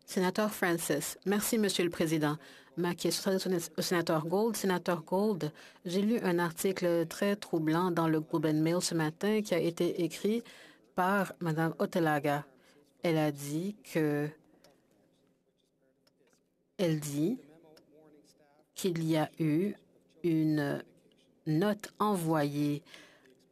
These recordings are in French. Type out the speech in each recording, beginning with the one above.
Sénateur Francis. Merci, Monsieur le Président. Ma question s'adresse au sénateur Gold. Sénateur Gold, j'ai lu un article très troublant dans le Globe and Mail ce matin qui a été écrit par Mme Otelaga. Elle dit qu'il y a eu une note envoyée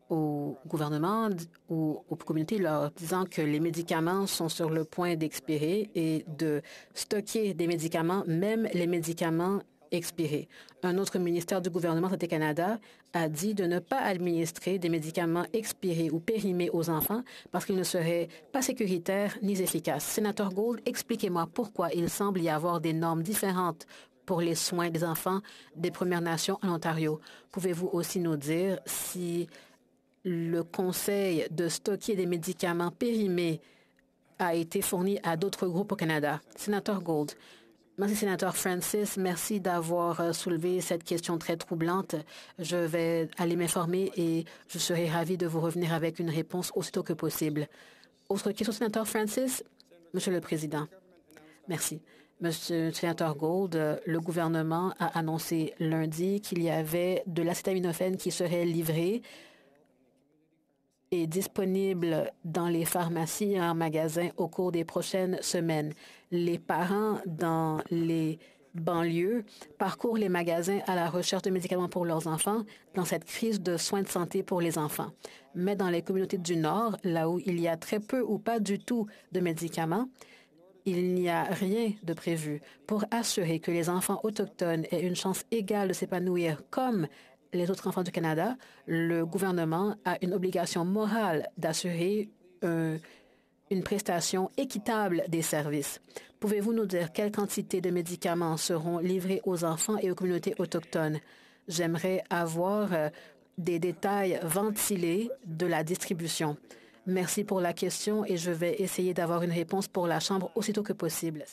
au gouvernement ou aux communautés leur disant que les médicaments sont sur le point d'expirer et de stocker des médicaments, même les médicaments expirés. Un autre ministère du gouvernement Santé Canada a dit de ne pas administrer des médicaments expirés ou périmés aux enfants parce qu'ils ne seraient pas sécuritaires ni efficaces. Sénateur Gold, expliquez-moi pourquoi il semble y avoir des normes différentes pour les soins des enfants des Premières Nations en Ontario. Pouvez-vous aussi nous dire si le conseil de stocker des médicaments périmés a été fourni à d'autres groupes au Canada? Sénateur Gold. Merci, sénateur Francis. Merci d'avoir soulevé cette question très troublante. Je vais aller m'informer et je serai ravi de vous revenir avec une réponse aussitôt que possible. Autre question, sénateur Francis? Monsieur le Président. Merci. Monsieur le sénateur Gold, le gouvernement a annoncé lundi qu'il y avait de l'acétaminophène qui serait livré est disponible dans les pharmacies et en magasins au cours des prochaines semaines. Les parents dans les banlieues parcourent les magasins à la recherche de médicaments pour leurs enfants dans cette crise de soins de santé pour les enfants. Mais dans les communautés du Nord, là où il y a très peu ou pas du tout de médicaments, il n'y a rien de prévu pour assurer que les enfants autochtones aient une chance égale de s'épanouir comme les autres enfants du Canada. Le gouvernement a une obligation morale d'assurer une prestation équitable des services. Pouvez-vous nous dire quelle quantité de médicaments seront livrés aux enfants et aux communautés autochtones? J'aimerais avoir des détails ventilés de la distribution. Merci pour la question et je vais essayer d'avoir une réponse pour la Chambre aussitôt que possible.